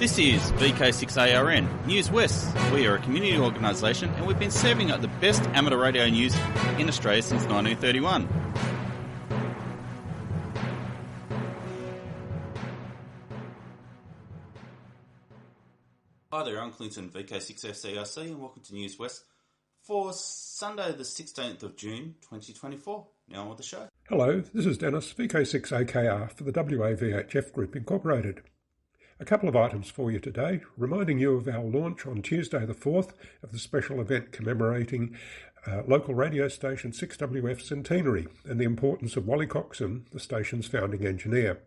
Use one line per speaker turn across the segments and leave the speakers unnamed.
This is VK6ARN, Newswest. We are a community organisation and we've been serving up the best amateur radio news in Australia since 1931. Hi there, I'm Clinton, VK6FCRC, and welcome to Newswest for Sunday the 16th of June 2024. Now on with the show.
Hello, this is Dennis, VK6AKR for the WAVHF Group Incorporated. A couple of items for you today, reminding you of our launch on Tuesday the 4th of the special event commemorating local radio station 6WF centenary and the importance of Wally Coxon, the station's founding engineer.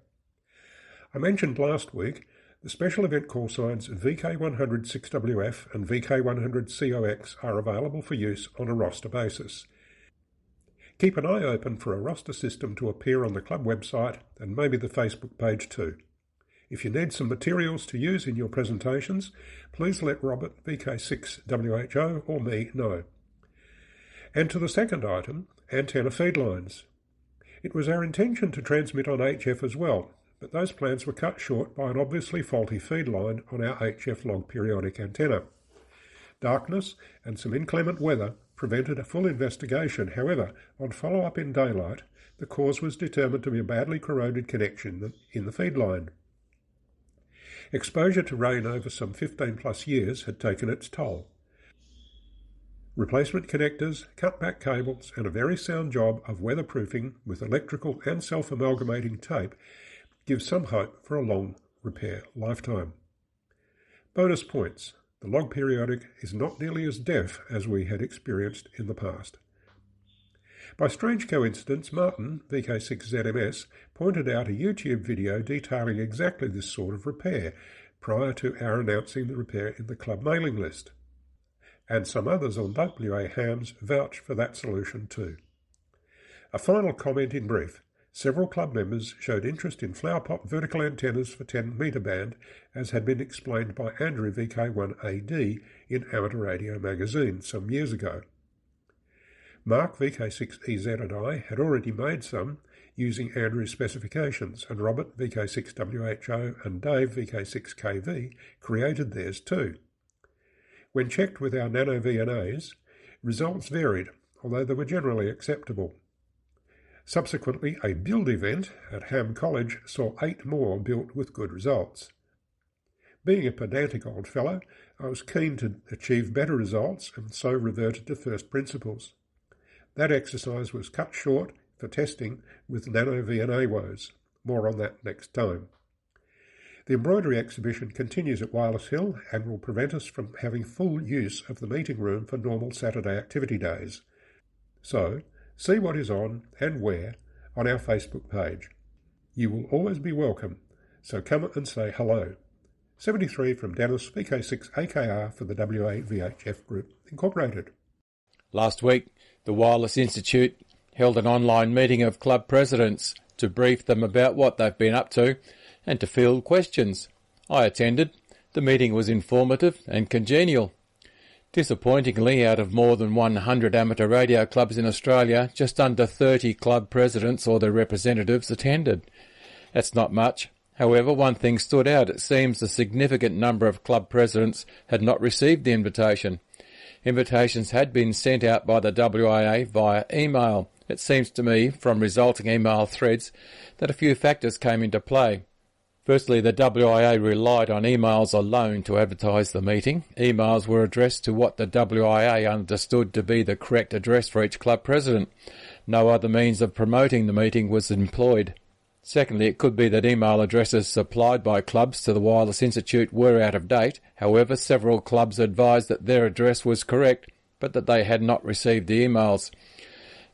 I mentioned last week the special event call signs VK100 6WF and VK100 COX are available for use on a roster basis. Keep an eye open for a roster system to appear on the club website and maybe the Facebook page too. If you need some materials to use in your presentations, please let Robert, VK6WHO, or me know. And to the second item, antenna feed lines. It was our intention to transmit on HF as well, but those plans were cut short by an obviously faulty feed line on our HF log periodic antenna. Darkness and some inclement weather prevented a full investigation. However, on follow-up in daylight, the cause was determined to be a badly corroded connection in the feed line. Exposure to rain over some 15 plus years had taken its toll. Replacement connectors, cut-back cables and a very sound job of weatherproofing with electrical and self-amalgamating tape give some hope for a long repair lifetime. Bonus points. The log periodic is not nearly as deaf as we had experienced in the past. By strange coincidence, Martin, VK6ZMS, pointed out a YouTube video detailing exactly this sort of repair prior to our announcing the repair in the club mailing list. And some others on WA Hams vouch for that solution too. A final comment in brief. Several club members showed interest in flower pot vertical antennas for 10 metre band, as had been explained by Andrew VK1AD in Amateur Radio magazine some years ago. Mark VK6EZ and I had already made some using Andrew's specifications, and Robert VK6WHO and Dave VK6KV created theirs too. When checked with our nano VNAs, results varied, although they were generally acceptable. Subsequently, a build event at Ham College saw 8 more built with good results. Being a pedantic old fellow, I was keen to achieve better results and so reverted to first principles. That exercise was cut short for testing with nano VNA woes. More on that next time. The embroidery exhibition continues at Wireless Hill and will prevent us from having full use of the meeting room for normal Saturday activity days. So, see what is on and where on our Facebook page. You will always be welcome, so come and say hello. 73 from Dennis, VK6AKR for the WAVHF Group Incorporated.
Last week, the Wireless Institute held an online meeting of club presidents to brief them about what they've been up to and to field questions. I attended. The meeting was informative and congenial. Disappointingly, out of more than 100 amateur radio clubs in Australia, just under 30 club presidents or their representatives attended. That's not much. However, one thing stood out. It seems a significant number of club presidents had not received the invitation. Invitations had been sent out by the WIA via email. It seems to me, from resulting email threads, that a few factors came into play. Firstly, the WIA relied on emails alone to advertise the meeting. Emails were addressed to what the WIA understood to be the correct address for each club president. No other means of promoting the meeting was employed. Secondly, it could be that email addresses supplied by clubs to the Wireless Institute were out of date. However, several clubs advised that their address was correct, but that they had not received the emails.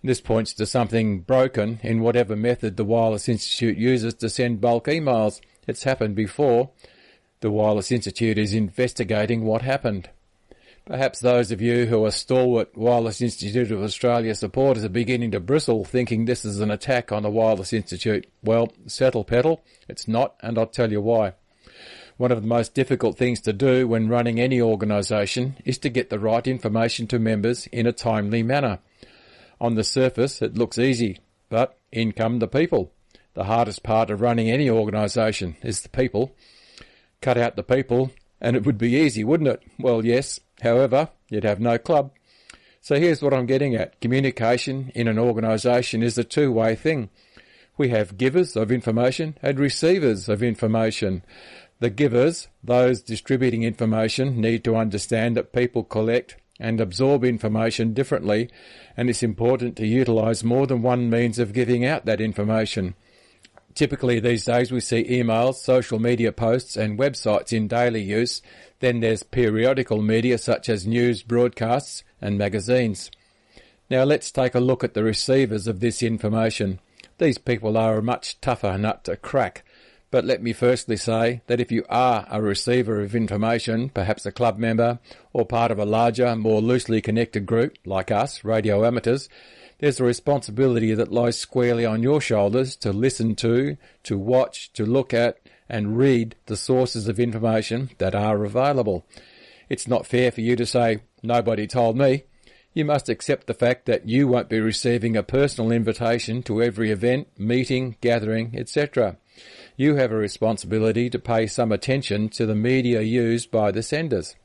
This points to something broken in whatever method the Wireless Institute uses to send bulk emails. It's happened before. The Wireless Institute is investigating what happened. Perhaps those of you who are stalwart Wireless Institute of Australia supporters are beginning to bristle, thinking this is an attack on the Wireless Institute. Well, settle pedal. It's not, and I'll tell you why. One of the most difficult things to do when running any organisation is to get the right information to members in a timely manner. On the surface, it looks easy, but in come the people. The hardest part of running any organisation is the people. Cut out the people and it would be easy, wouldn't it? Well, yes. However, you'd have no club. So here's what I'm getting at. Communication in an organisation is a two-way thing. We have givers of information and receivers of information. The givers, those distributing information, need to understand that people collect and absorb information differently, and it's important to utilise more than one means of giving out that information. Typically these days we see emails, social media posts and websites in daily use. Then there's periodical media such as news, broadcasts and magazines. Now let's take a look at the receivers of this information. These people are a much tougher nut to crack. But let me firstly say that if you are a receiver of information, perhaps a club member or part of a larger, more loosely connected group like us, radio amateurs, there's a responsibility that lies squarely on your shoulders to listen to watch, to look at and read the sources of information that are available. It's not fair for you to say, "Nobody told me." You must accept the fact that you won't be receiving a personal invitation to every event, meeting, gathering, etc. You have a responsibility to pay some attention to the media used by the senders.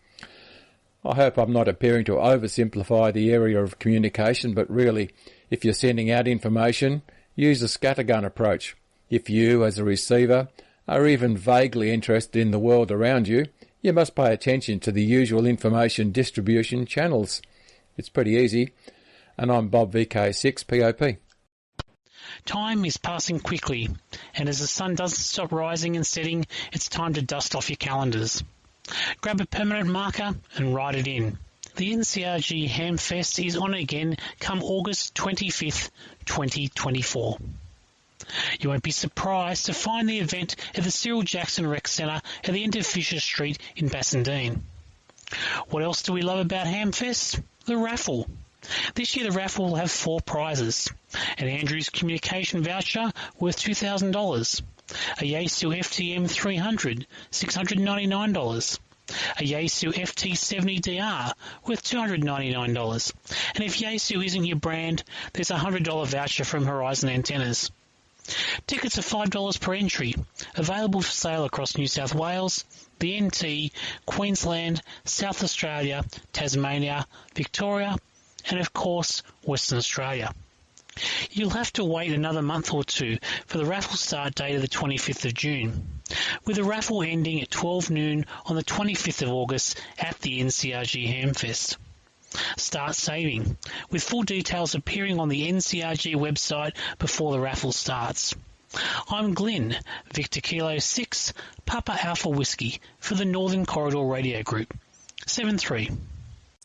I hope I'm not appearing to oversimplify the area of communication, but really, if you're sending out information, use a scattergun approach. If you, as a receiver, are even vaguely interested in the world around you, you must pay attention to the usual information distribution channels. It's pretty easy. And I'm Bob VK6 POP.
Time is passing quickly, and as the sun doesn't stop rising and setting, it's time to dust off your calendars. Grab a permanent marker and write it in. The NCRG Hamfest is on again come August 25th, 2024. You won't be surprised to find the event at the Cyril Jackson Rec Centre at the end of Fisher Street in Bassendean. What else do we love about Hamfest? The raffle. This year the raffle will have 4 prizes. An Andrews Communication voucher worth $2,000. A Yaesu FTM 300, $699. A Yaesu FT70DR worth $299. And if Yaesu isn't your brand, there's a $100 voucher from Horizon Antennas. Tickets are $5 per entry, available for sale across New South Wales, the NT, Queensland, South Australia, Tasmania, Victoria, and of course Western Australia. You'll have to wait another month or two for the raffle start date of the 25th of June, with the raffle ending at 12 noon on the 25th of August at the NCRG Hamfest. Start saving, with full details appearing on the NCRG website before the raffle starts. I'm Glenn, Victor Kilo 6, Papa Alpha Whiskey for the Northern Corridor Radio Group. 7-3.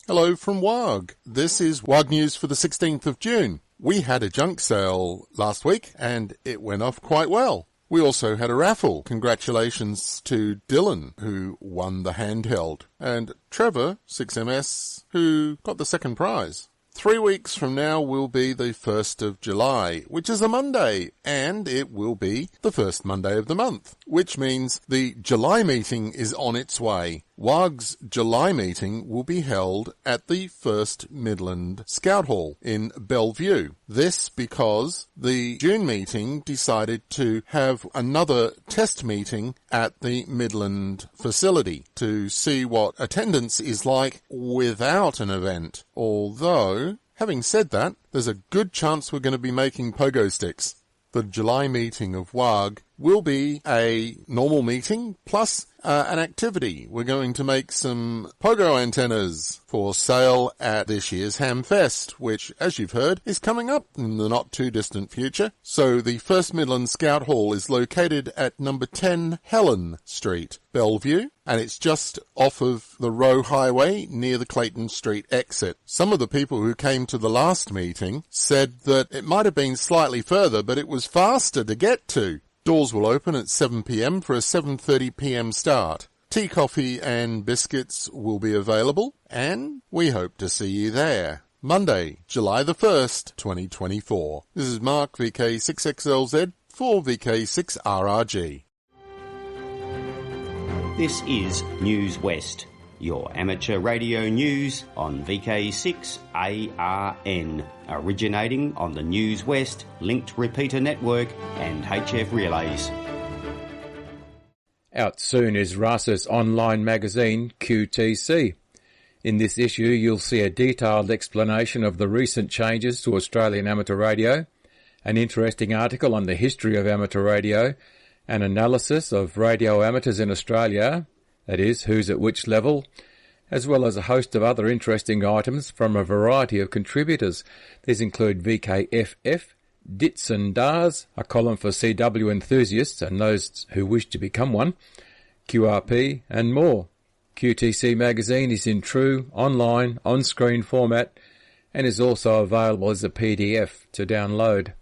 Hello from WAG. This is WAG News for the 16th of June. We had a junk sale last week and it went off quite well. We also had a raffle. Congratulations to Dylan, who won the handheld, and Trevor, 6MS, who got the second prize. 3 weeks from now will be the 1st of July, which is a Monday, and it will be the first Monday of the month, which means the July meeting is on its way. WAG's July meeting will be held at the First Midland Scout Hall in Bellevue. This because the June meeting decided to have another test meeting at the Midland facility to see what attendance is like without an event. Although, having said that, there's a good chance we're going to be making pogo sticks. The July meeting of WAG will be a normal meeting plus an activity. We're going to make some pogo antennas for sale at this year's Hamfest, which, as you've heard, is coming up in the not-too-distant future. So the First Midland Scout Hall is located at number 10 Helen Street, Bellevue, and it's just off of the Roe Highway near the Clayton Street exit. Some of the people who came to the last meeting said that it might have been slightly further, but it was faster to get to. Doors will open at 7 p.m. for a 7:30 p.m. start. Tea, coffee and biscuits will be available, and we hope to see you there. Monday, July the 1st, 2024. This is Mark, VK6XLZ, for VK6RRG.
This is Newswest, your amateur radio news on VK6ARN, originating on the Newswest linked repeater network and HF relays.
Out soon is RASA's online magazine QTC. In this issue you'll see a detailed explanation of the recent changes to Australian amateur radio, an interesting article on the history of amateur radio, an analysis of radio amateurs in Australia, that is, who's at which level, as well as a host of other interesting items from a variety of contributors. These include VKFF, Dits and Dars, a column for CW enthusiasts and those who wish to become one, QRP, and more. QTC magazine is in true, online, on-screen format and is also available as a PDF to download.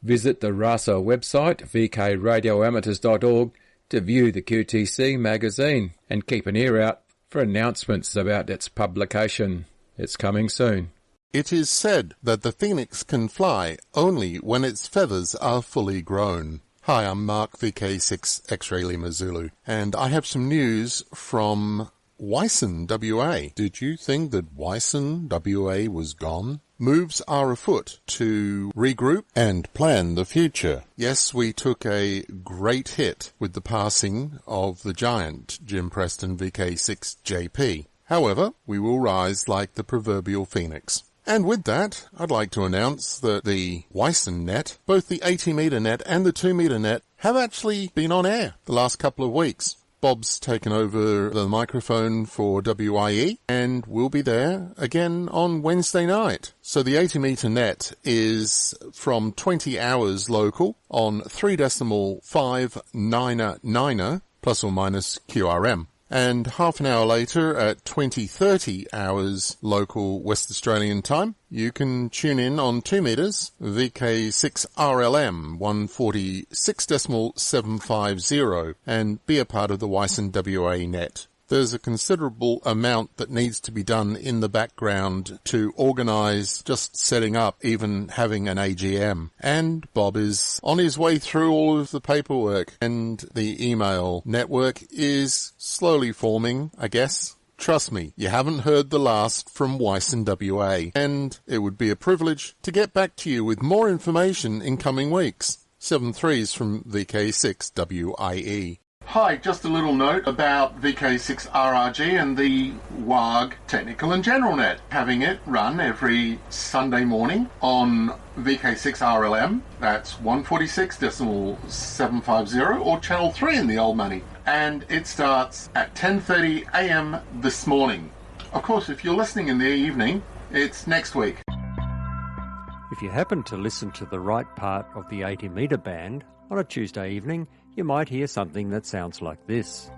Visit the RASA website, vkradioamateurs.org, to view the QTC magazine and keep an ear out for announcements about its publication. It's coming soon.
It is said that the phoenix can fly only when its feathers are fully grown. Hi, I'm Mark, VK6 X-Ray Lima Zulu, and I have some news from Wyson, WA. Did you think that Wyson, WA was gone? Moves are afoot to regroup and plan the future. Yes, we took a great hit with the passing of the giant Jim Preston VK6 JP. However, we will rise like the proverbial phoenix. And with that, I'd like to announce that the Wyson net, both the 80-metre net and the 2-metre net, have actually been on air the last couple of weeks. Bob's taken over the microphone for WIE and will be there again on Wednesday night. So the 80-metre net is from 20 hours local on 3.599 plus or minus QRM. And half an hour later at 20:30 hours local West Australian time, you can tune in on 2 metres, VK6RLM 146.750, and be a part of the Wyson WA net. There's a considerable amount that needs to be done in the background to organise just setting up, even having an AGM. And Bob is on his way through all of the paperwork, and the email network is slowly forming, I guess. Trust me, you haven't heard the last from Wyson WA, and it would be a privilege to get back to you with more information in coming weeks. 7-3s from VK6WIE. Hi, just a little note about VK6RRG and the WARG Technical and General Net. Having it run every Sunday morning on VK6RLM, that's 146.750, or Channel 3 in the old money. And it starts at 10:30 a.m. this morning. Of course, if you're listening in the evening, it's next week.
If you happen to listen to the right part of the 80-metre band on a Tuesday evening, you might hear something that sounds like this.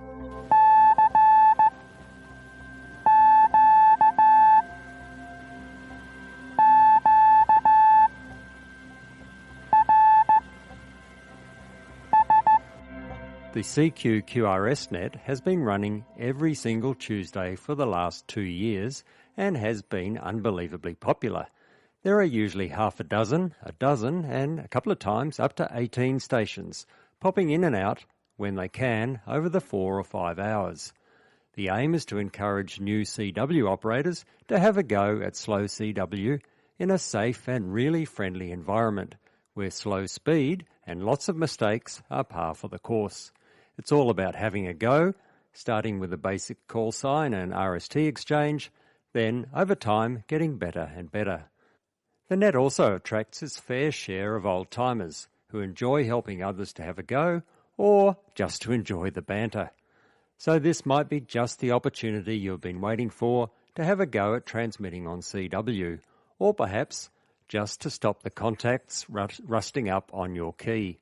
The CQ-QRS net has been running every single Tuesday for the last 2 years and has been unbelievably popular. There are usually half a dozen, and a couple of times up to 18 stations, popping in and out when they can over the 4 or 5 hours. The aim is to encourage new CW operators to have a go at slow CW in a safe and really friendly environment where slow speed and lots of mistakes are par for the course. It's all about having a go, starting with a basic call sign and RST exchange, then over time getting better and better. The net also attracts its fair share of old-timers who enjoy helping others to have a go or just to enjoy the banter. So this might be just the opportunity you've been waiting for to have a go at transmitting on CW, or perhaps just to stop the contacts rusting up on your key.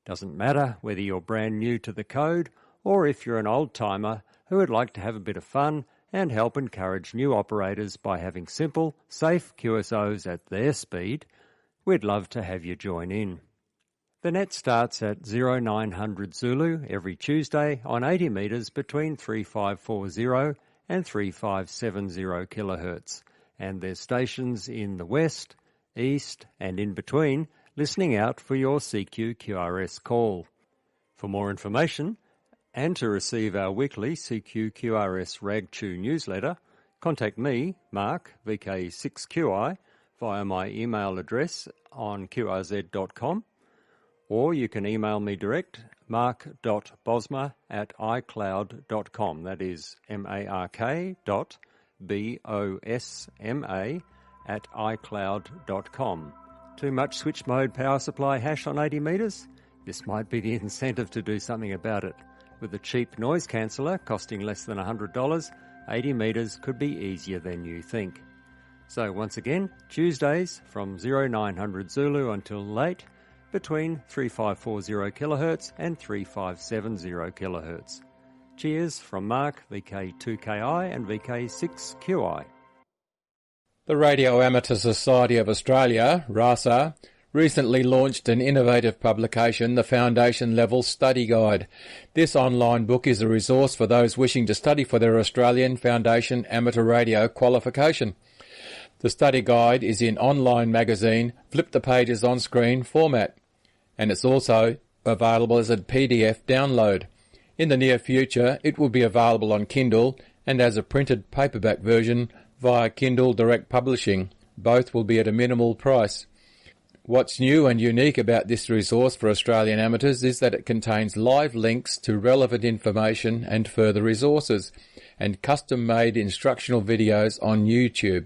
Doesn't matter whether you're brand new to the code or if you're an old-timer who would like to have a bit of fun and help encourage new operators by having simple, safe QSOs at their speed, we'd love to have you join in. The net starts at 0900 Zulu every Tuesday on 80 metres between 3540 and 3570 kHz, and there's stations in the west, east and in between listening out for your CQ-QRS call. For more information, and to receive our weekly CQ-QRS RagTune newsletter, contact me, Mark, VK6QI, via my email address on qrz.com, or you can email me direct, mark.bosma@icloud.com. That is mark.bosma@icloud.com. Too much switch mode power supply hash on 80 metres? This might be the incentive to do something about it. With a cheap noise canceller costing less than $100, 80 metres could be easier than you think. So once again, Tuesdays from 0900 Zulu until late, between 3540 kHz and 3570 kHz. Cheers from Mark, VK2KI and VK6QI.
The Radio Amateur Society of Australia, RASA, recently launched an innovative publication, the Foundation Level Study Guide. This online book is a resource for those wishing to study for their Australian Foundation Amateur Radio qualification. The study guide is in online magazine, flip the pages on screen format, and it's also available as a PDF download. In the near future, it will be available on Kindle and as a printed paperback version via Kindle Direct Publishing. Both will be at a minimal price. What's new and unique about this resource for Australian amateurs is that it contains live links to relevant information and further resources, and custom-made instructional videos on YouTube.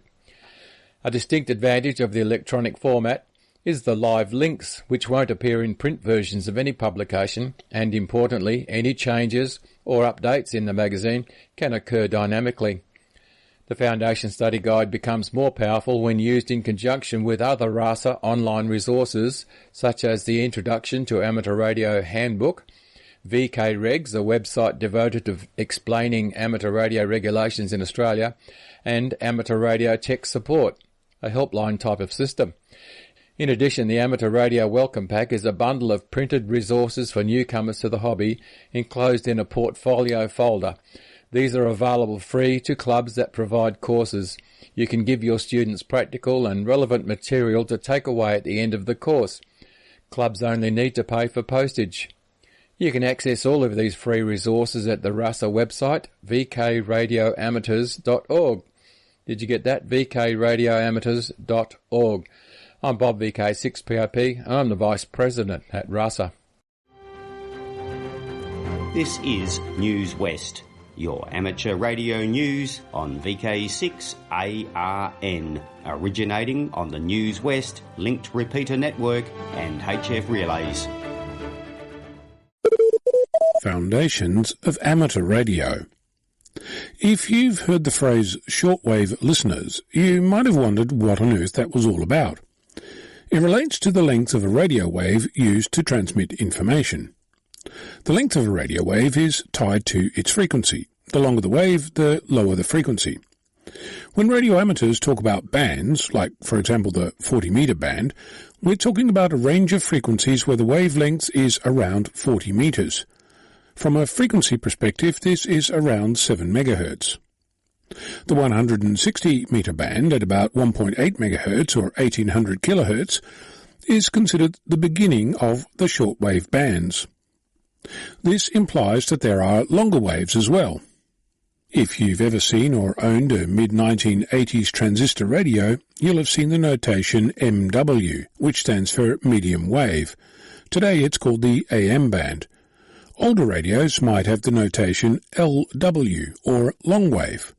A distinct advantage of the electronic format is the live links, which won't appear in print versions of any publication, and importantly, any changes or updates in the magazine can occur dynamically. The Foundation Study Guide becomes more powerful when used in conjunction with other RASA online resources, such as the Introduction to Amateur Radio Handbook, VK Regs, a website devoted to explaining amateur radio regulations in Australia, and Amateur Radio Tech Support, a helpline type of system. In addition, the Amateur Radio Welcome Pack is a bundle of printed resources for newcomers to the hobby, enclosed in a portfolio folder. These are available free to clubs that provide courses. You can give your students practical and relevant material to take away at the end of the course. Clubs only need to pay for postage. You can access all of these free resources at the RASA website, vkradioamateurs.org. Did you get that? vkradioamateurs.org. I'm Bob, VK6PIP, and I'm the Vice President at RASA.
This is Newswest, your amateur radio news on VK6ARN, originating on the Newswest linked repeater network and HF relays.
Foundations of Amateur Radio. If you've heard the phrase shortwave listeners, you might have wondered what on earth that was all about. It relates to the length of a radio wave used to transmit information. The length of a radio wave is tied to its frequency. The longer the wave, the lower the frequency. When radio amateurs talk about bands, like for example the 40-metre band, we're talking about a range of frequencies where the wavelength is around 40 metres. From a frequency perspective, this is around 7 MHz. The 160-metre band at about 1.8 MHz or 1800 kHz is considered the beginning of the shortwave bands. This implies that there are longer waves as well. If you've ever seen or owned a mid-1980s transistor radio, you'll have seen the notation MW, which stands for medium wave. Today it's called the AM band. Older radios might have the notation LW, or long wave.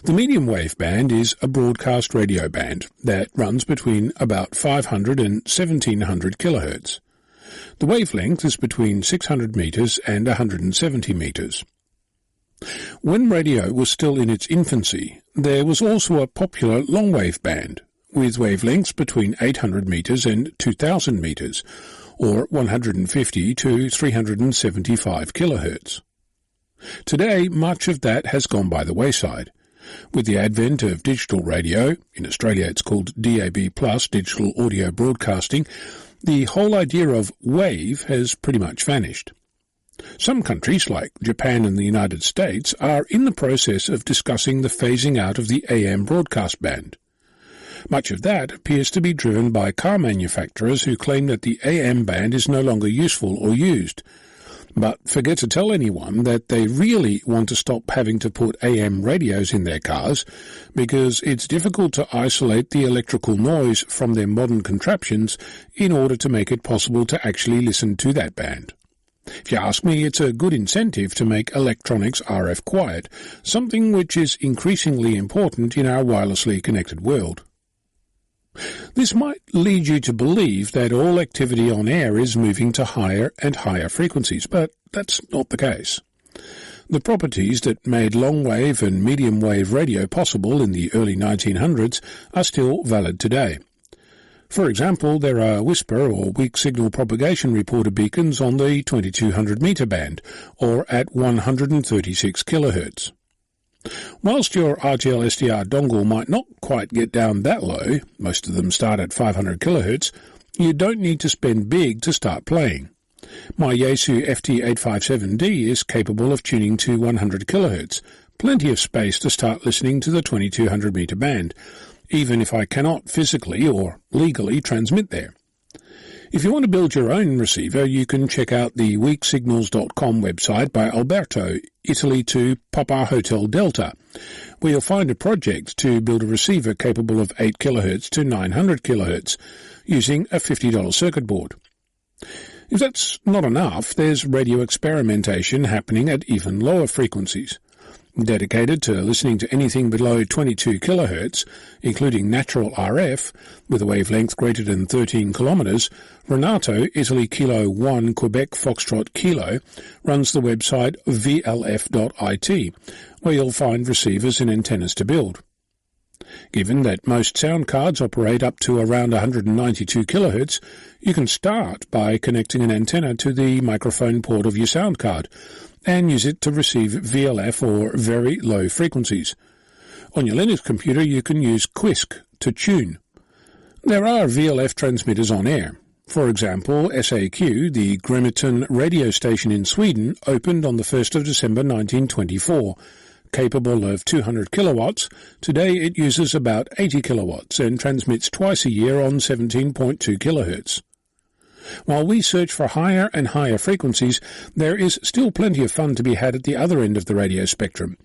The medium wave band is a broadcast radio band that runs between about 500 and 1700 kHz. The wavelength is between 600 metres and 170 metres. When radio was still in its infancy, there was also a popular long-wave band, with wavelengths between 800 metres and 2000 metres, or 150 to 375 kHz. Today, much of that has gone by the wayside. With the advent of digital radio, in Australia it's called DAB+, digital audio broadcasting, the whole idea of wave has pretty much vanished. Some countries, like Japan and the United States, are in the process of discussing the phasing out of the AM broadcast band. Much of that appears to be driven by car manufacturers who claim that the AM band is no longer useful or used.
But forget to tell anyone that they really want to stop having to put AM radios in their cars, because it's difficult to isolate the electrical noise from their modern contraptions in order to make it possible to actually listen to that band. If you ask me, it's a good incentive to make electronics RF quiet, something which is increasingly important in our wirelessly connected world. This might lead you to believe that all activity on air is moving to higher and higher frequencies, but that's not the case. The properties that made long-wave and medium-wave radio possible in the early 1900s are still valid today. For example, there are whisper or weak signal propagation reporter beacons on the 2200 meter band, or at 136 kHz. Whilst your RTL SDR dongle might not quite get down that low, most of them start at 500 kHz, you don't need to spend big to start playing. My Yaesu FT857D is capable of tuning to 100 kHz, plenty of space to start listening to the 2200 meter band, even if I cannot physically or legally transmit there. If you want to build your own receiver, you can check out the weaksignals.com website by Alberto, Italy to Papa Hotel Delta, where you'll find a project to build a receiver capable of 8 kHz to 900 kHz using a $50 circuit board. If that's not enough, there's radio experimentation happening at even lower frequencies. Dedicated to listening to anything below 22 kHz, including natural RF, with a wavelength greater than 13 kilometres, Renato, Italy Kilo 1 Quebec Foxtrot Kilo, runs the website vlf.it, where you'll find receivers and antennas to build. Given that most sound cards operate up to around 192 kHz, you can start by connecting an antenna to the microphone port of your sound card, and use it to receive VLF or very low frequencies. On your Linux computer, you can use Quisk to tune. There are VLF transmitters on air. For example, SAQ, the Grimeton radio station in Sweden, opened on the 1st of December 1924. Capable of 200 kilowatts, today it uses about 80 kilowatts and transmits twice a year on 17.2 kilohertz. While we search for higher and higher frequencies, there is still plenty of fun to be had at the other end of the radio spectrum.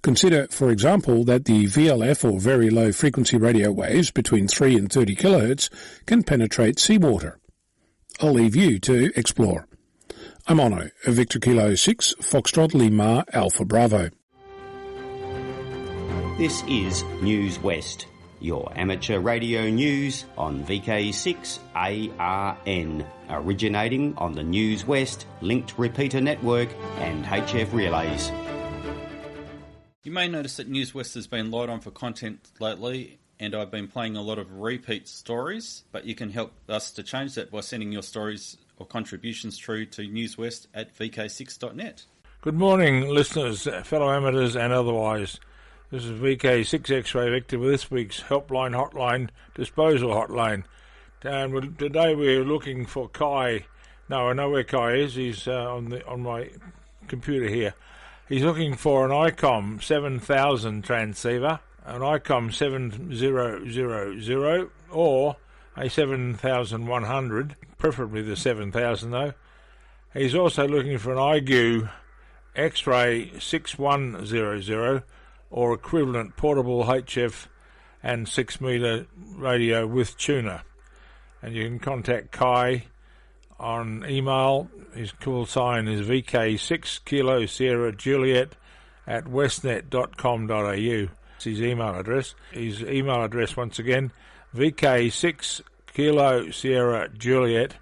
Consider, for example, that the VLF or very low frequency radio waves between 3 and 30 kHz can penetrate seawater. I'll leave you to explore. I'm Ono, Victor Kilo 6, Foxtrot Lima Alpha Bravo.
This is Newswest, your amateur radio news on VK6ARN, originating on the Newswest linked repeater network and HF relays.
You may notice that Newswest has been light on for content lately, and I've been playing a lot of repeat stories, but you can help us to change that by sending your stories or contributions through to newswest at vk6.net.
Good morning, listeners, fellow amateurs and otherwise. This is VK6 X-Ray Victor with this week's hotline, disposal hotline. And today we're looking for Kai. No, I know where Kai is. He's on my computer here. He's looking for an ICOM 7000 transceiver, an ICOM 7000, or a 7100, preferably the 7000 though. He's also looking for an IGU X-Ray 6100, or equivalent portable HF and 6 meter radio with tuner. And you can contact Kai on email. His call sign is VK6 Kilo Sierra Juliet at westnet.com.au. It's his email address. His email address once again, VK6 Kilo Sierra Juliet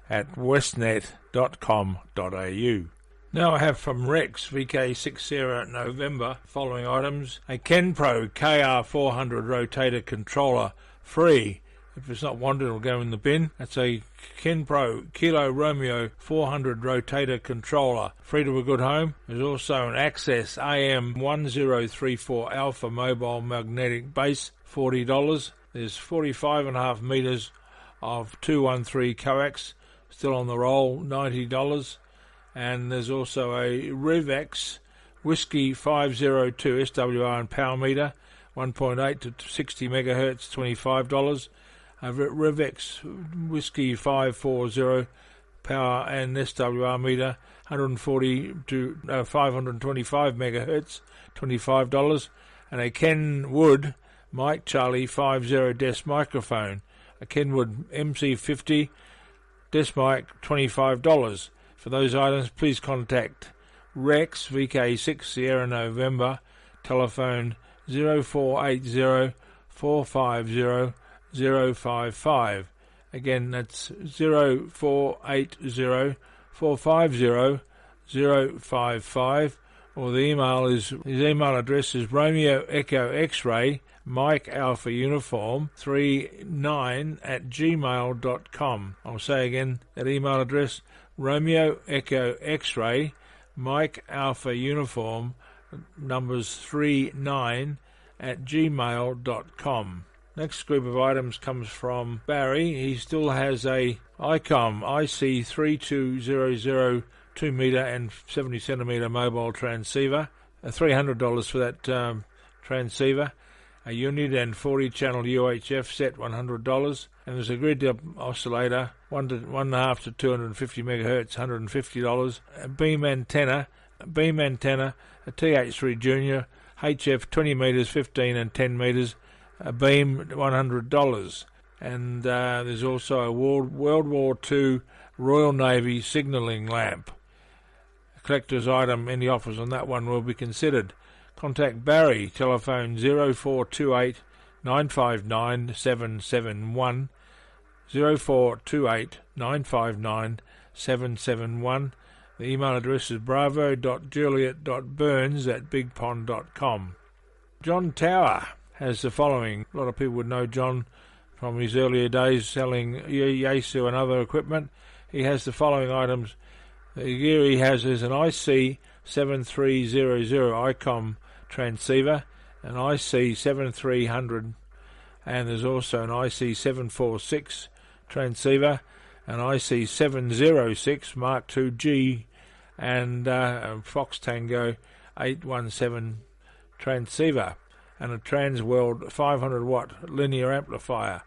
at westnet.com.au. Now I have from Rex, VK6 Sierra November, following items: a Kenpro KR400 rotator controller, free. If it's not wanted, it'll go in the bin. That's a Kenpro Kilo Romeo 400 rotator controller, free to a good home. There's also an Access AM1034 Alpha mobile magnetic base, $40. There's 45.5 meters of 213 coax, still on the roll, $90. And there's also a Revex Whiskey 502 SWR and power meter, 1.8 to 60 megahertz, $25. A Revex Whiskey 540 power and SWR meter, 140 to 525 megahertz, $25, and a Kenwood Mike Charlie 50 desk microphone, a Kenwood MC50 desk mic, $25. For those items, please contact Rex VK6 Sierra November, telephone 0480 450 055. Again, that's 0480 450 055. Or his email address is Romeo Echo X-Ray Mike Alpha Uniform 39 at gmail.com. I'll say again that email address, Romeo Echo X-Ray Mike Alpha Uniform numbers 39 at gmail.com. Next group of items comes from Barry. He still has a ICOM IC3200 2 metre and 70 centimetre mobile transceiver, $300 for that transceiver, a unit and 40 channel UHF set, $100, and there's a grid oscillator, 1.5 to 250 megahertz, $150, a beam antenna, a TH3 Junior, HF 20 metres, 15 and 10 metres, a beam, $100, and there's also a World War II Royal Navy signalling lamp. A collector's item, any offers on that one will be considered. Contact Barry, telephone 0428 959 771, 0428 959 771. The email address is bravo.juliet.burns@bigpond.com. John Tower has the following. A lot of people would know John from his earlier days selling Yaesu and other equipment. He has the following items. The gear he has is an IC7300 ICOM transceiver, an IC7300, and there's also an IC746 transceiver, an IC706 Mark II-G, and a Fox Tango 817 transceiver, and a Transworld 500 watt linear amplifier,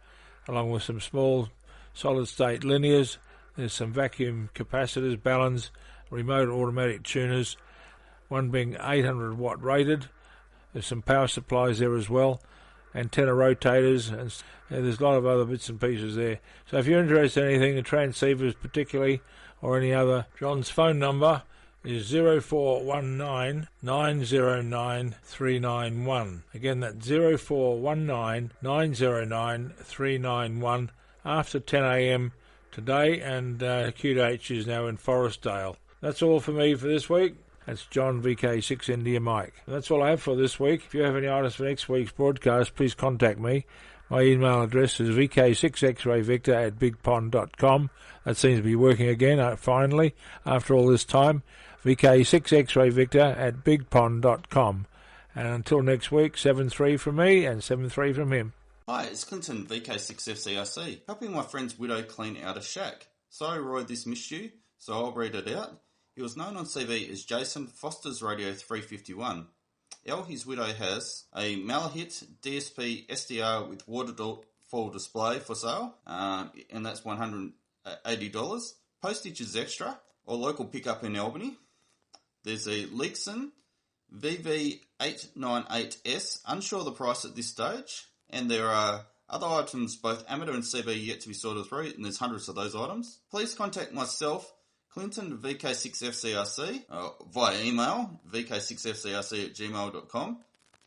along with some small solid state linears. There's some vacuum capacitors, balance, remote automatic tuners, one being 800 watt rated. There's some power supplies there as well, antenna rotators, and there's a lot of other bits and pieces there. So if you're interested in anything, the transceivers particularly, or any other, John's phone number is 0419 909 391. Again, that's 0419 909 391 after 10 a.m. today, and QH is now in Forestdale. That's all for me for this week. That's John VK6 India Mike. And that's all I have for this week. If you have any items for next week's broadcast, please contact me. My email address is vk6xrayvictor@bigpond.com. That seems to be working again, finally, after all this time. vk6xrayvictor@bigpond.com. And until next week, 7-3 from me and 7-3 from him.
Hi, it's Clinton, VK6FCRC, helping my friend's widow clean out a shack. Sorry, Roy, this missed you, so I'll read it out. He was known on CV as Jason Foster's Radio 351. His widow has a Malahit DSP SDR with waterfall display for sale, and that's $180. Postage is extra, or local pickup in Albany. There's a Leekson VV898S, unsure of the price at this stage. And there are other items, both amateur and CB, yet to be sorted through, and there's hundreds of those items. Please contact myself, Clinton, VK6FCRC, via email, vk6fcrc@gmail.com.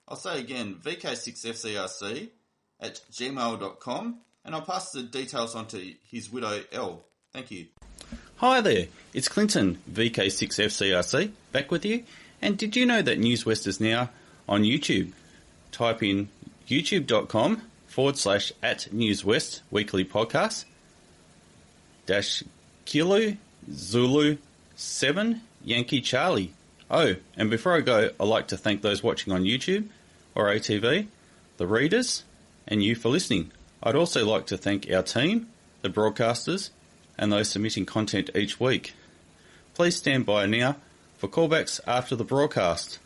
I'll say again, vk6fcrc@gmail.com, and I'll pass the details on to his widow, Elle. Thank you. Hi there, it's Clinton, VK6FCRC, back with you. And did you know that Newswest is now on YouTube? Type in youtube.com/@Newswest weekly podcast -Kilo Zulu 7 Yankee Charlie. Oh, and before I go, I'd like to thank those watching on YouTube or ATV, the readers, and you for listening. I'd also like to thank our team, the broadcasters, and those submitting content each week. Please stand by now for callbacks after the broadcast,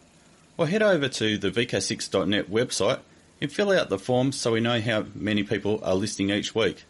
or head over to the VK6.net website and fill out the forms so we know how many people are listening each week.